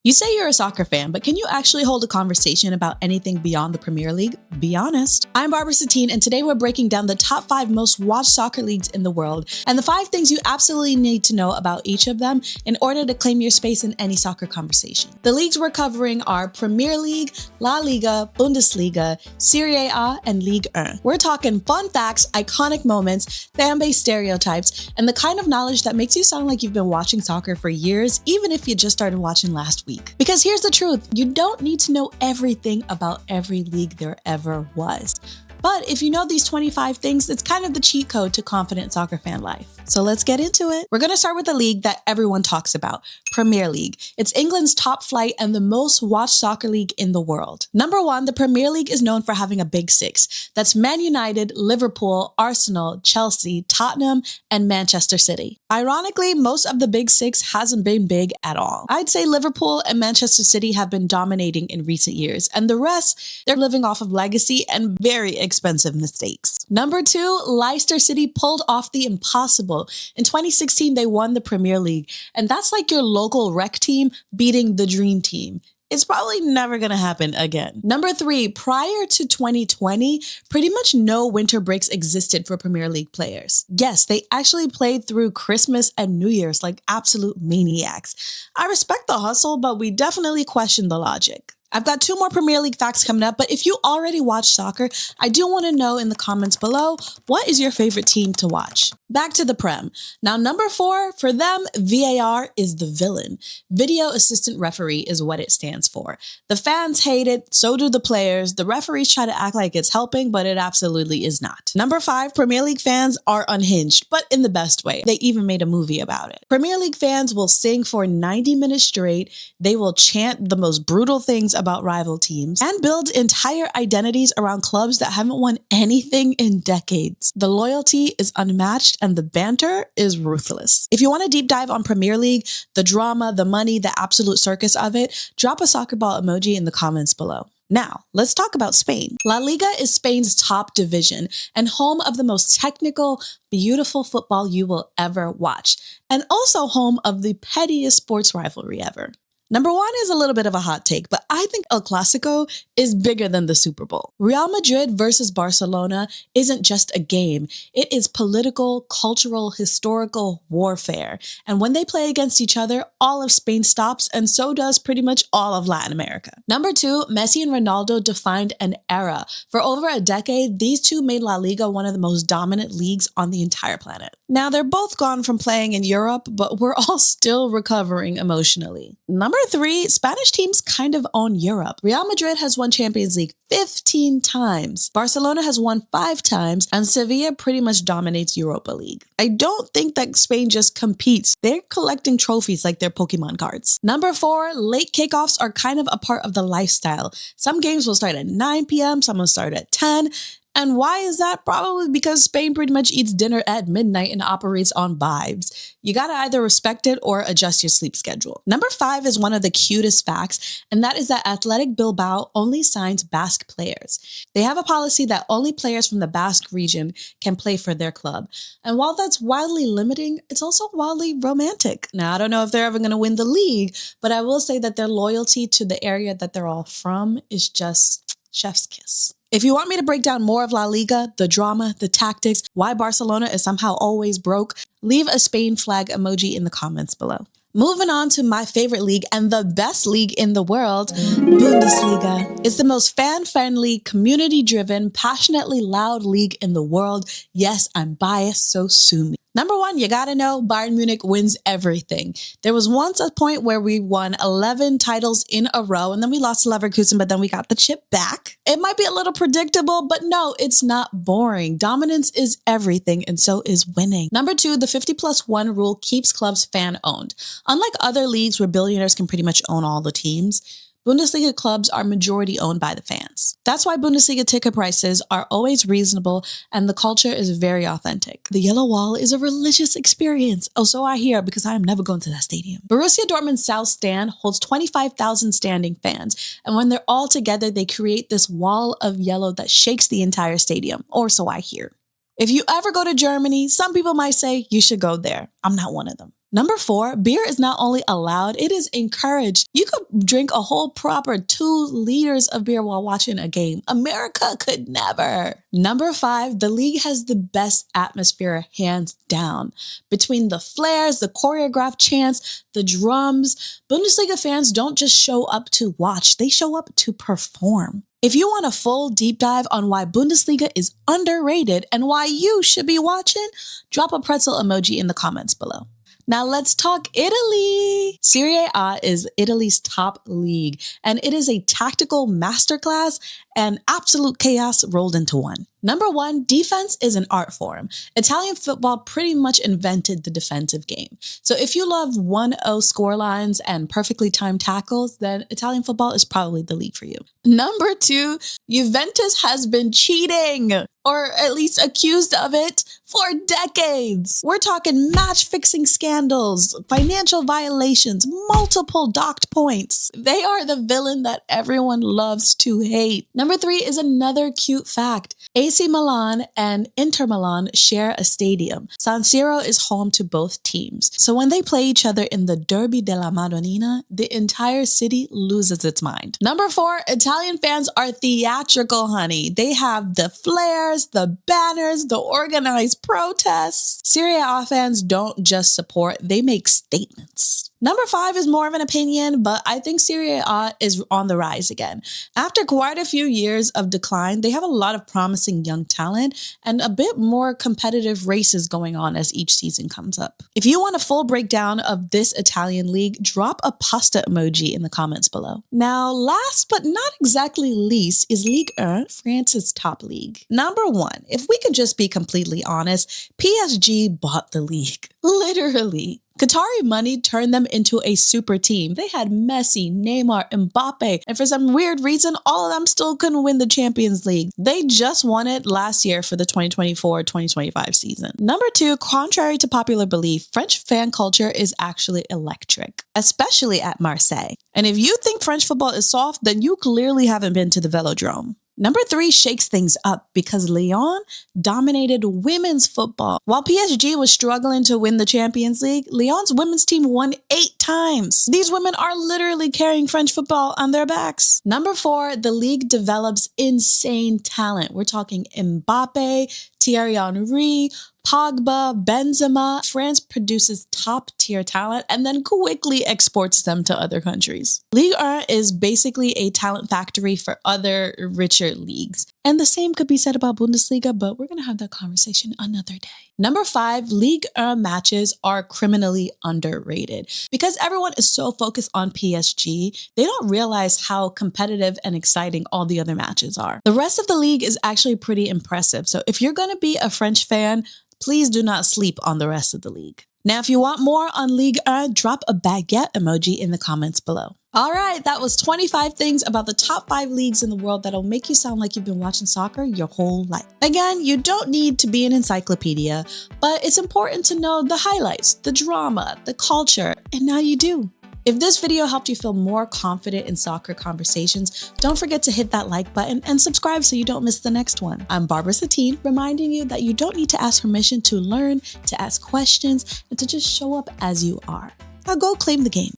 You say you're a soccer fan, but can you actually hold a conversation about anything beyond the Premier League? Be honest. I'm Barbara Satine, and today we're breaking down the top 5 most watched soccer leagues in the world and the 5 things you absolutely need to know about each of them in order to claim your space in any soccer conversation. The leagues we're covering are Premier League, La Liga, Bundesliga, Serie A, and Ligue 1. We're talking fun facts, iconic moments, fan-based stereotypes, and the kind of knowledge that makes you sound like you've been watching soccer for years, even if you just started watching last week. Because here's the truth, you don't need to know everything about every league there ever was. But if you know these 25 things, it's kind of the cheat code to confident soccer fan life. So let's get into it. We're going to start with the league that everyone talks about, Premier League. It's England's top flight and the most watched soccer league in the world. Number 1, the Premier League is known for having a big 6. That's Man United, Liverpool, Arsenal, Chelsea, Tottenham, and Manchester City. Ironically, most of the big 6 hasn't been big at all. I'd say Liverpool and Manchester City have been dominating in recent years, and the rest, they're living off of legacy and very expensive mistakes. Number 2, Leicester City pulled off the impossible. In 2016, they won the Premier League, and that's like your local rec team beating the dream team. It's probably never going to happen again. Number 3, prior to 2020, pretty much no winter breaks existed for Premier League players. Yes, they actually played through Christmas and New Year's like absolute maniacs. I respect the hustle, but we definitely question the logic. I've got 2 more Premier League facts coming up, but if you already watch soccer, I do want to know in the comments below, what is your favorite team to watch? Back to the Prem. Now, number 4, for them, VAR is the villain. Video Assistant Referee is what it stands for. The fans hate it, so do the players. The referees try to act like it's helping, but it absolutely is not. Number 5, Premier League fans are unhinged, but in the best way. They even made a movie about it. Premier League fans will sing for 90 minutes straight. They will chant the most brutal things about rival teams and build entire identities around clubs that haven't won anything in decades. The loyalty is unmatched and the banter is ruthless. If you want a deep dive on Premier League, the drama, the money, the absolute circus of it, drop a soccer ball emoji in the comments below. Now, let's talk about Spain. La Liga is Spain's top division and home of the most technical, beautiful football you will ever watch, and also home of the pettiest sports rivalry ever. Number 1 is a little bit of a hot take, but I think El Clasico is bigger than the Super Bowl. Real Madrid versus Barcelona isn't just a game. It is political, cultural, historical warfare. And when they play against each other, all of Spain stops, and so does pretty much all of Latin America. Number 2, Messi and Ronaldo defined an era. For over a decade, these two made La Liga one of the most dominant leagues on the entire planet. Now, they're both gone from playing in Europe, but we're all still recovering emotionally. Number 3, Spanish teams kind of own Europe. Real Madrid has won Champions League 15 times. Barcelona has won 5 times, and Sevilla pretty much dominates Europa League. I don't think that Spain just competes. They're collecting trophies like they're Pokemon cards. Number 4, late kickoffs are kind of a part of the lifestyle. Some games will start at 9 p.m., some will start at 10. And why is that? Probably because Spain pretty much eats dinner at midnight and operates on vibes. You gotta either respect it or adjust your sleep schedule. Number 5 is one of the cutest facts, and that is that Athletic Bilbao only signs Basque players. They have a policy that only players from the Basque region can play for their club. And while that's wildly limiting, it's also wildly romantic. Now, I don't know if they're ever gonna win the league, but I will say that their loyalty to the area that they're all from is just chef's kiss. If you want me to break down more of La Liga, the drama, the tactics, why Barcelona is somehow always broke, leave a Spain flag emoji in the comments below. Moving on to my favorite league and the best league in the world, Bundesliga. It's the most fan-friendly, community-driven, passionately loud league in the world. Yes, I'm biased, so sue me. Number 1, you gotta know Bayern Munich wins everything. There was once a point where we won 11 titles in a row, and then we lost to Leverkusen, but then we got the chip back. It might be a little predictable, but no, it's not boring. Dominance is everything, and so is winning. Number 2, the 50+1 rule keeps clubs fan-owned. Unlike other leagues where billionaires can pretty much own all the teams, Bundesliga clubs are majority owned by the fans. That's why Bundesliga ticket prices are always reasonable and the culture is very authentic. The Yellow Wall is a religious experience. Oh, so I hear, because I am never going to that stadium. Borussia Dortmund's South Stand holds 25,000 standing fans, and when they're all together, they create this wall of yellow that shakes the entire stadium, or so I hear. If you ever go to Germany, some people might say you should go there. I'm not one of them. Number 4, beer is not only allowed, it is encouraged. You could drink a whole proper 2 liters of beer while watching a game. America could never. Number 5, the league has the best atmosphere hands down. Between the flares, the choreographed chants, the drums, Bundesliga fans don't just show up to watch, they show up to perform. If you want a full deep dive on why Bundesliga is underrated and why you should be watching, drop a pretzel emoji in the comments below. Now let's talk Italy. Serie A is Italy's top league, and it is a tactical masterclass and absolute chaos rolled into one. Number 1, defense is an art form. Italian football pretty much invented the defensive game. So if you love 1-0 scorelines and perfectly timed tackles, then Italian football is probably the league for you. Number 2, Juventus has been cheating, or at least accused of it, for decades. We're talking match-fixing scandals, financial violations, multiple docked points. They are the villain that everyone loves to hate. Number 3 is another cute fact. AC Milan and Inter Milan share a stadium. San Siro is home to both teams. So when they play each other in the Derby della Madonnina, the entire city loses its mind. Number 4, Italian fans are theatrical, honey. They have the flares, the banners, the organized protests. Serie A fans don't just support, they make statements. Number 5 is more of an opinion, but I think Serie A is on the rise again. After quite a few years of decline, they have a lot of promising young talent and a bit more competitive races going on as each season comes up. If you want a full breakdown of this Italian league, drop a pasta emoji in the comments below. Now, last but not exactly least is Ligue 1, France's top league. Number 1, if we could just be completely honest, PSG bought the league. Literally. Qatari money turned them into a super team. They had Messi, Neymar, Mbappe, and for some weird reason, all of them still couldn't win the Champions League. They just won it last year for the 2024-2025 season. Number 2, contrary to popular belief, French fan culture is actually electric, especially at Marseille. And if you think French football is soft, then you clearly haven't been to the Velodrome. Number 3 shakes things up because Lyon dominated women's football. While PSG was struggling to win the Champions League, Lyon's women's team won 8 times. These women are literally carrying French football on their backs. Number 4, the league develops insane talent. We're talking Mbappe, Thierry Henry, Pogba, Benzema. France produces top-tier talent and then quickly exports them to other countries. Ligue 1 is basically a talent factory for other richer leagues. And the same could be said about Bundesliga, but we're going to have that conversation another day. Number 5, Ligue 1 matches are criminally underrated. Because everyone is so focused on PSG, they don't realize how competitive and exciting all the other matches are. The rest of the league is actually pretty impressive. So if you're going to be a French fan, please do not sleep on the rest of the league. Now, if you want more on Ligue 1, drop a baguette emoji in the comments below. All right, that was 25 things about the top 5 leagues in the world that'll make you sound like you've been watching soccer your whole life. Again, you don't need to be an encyclopedia, but it's important to know the highlights, the drama, the culture, and now you do. If this video helped you feel more confident in soccer conversations, don't forget to hit that like button and subscribe so you don't miss the next one. I'm Barbara Satine, reminding you that you don't need to ask permission to learn, to ask questions, and to just show up as you are. Now go claim the game.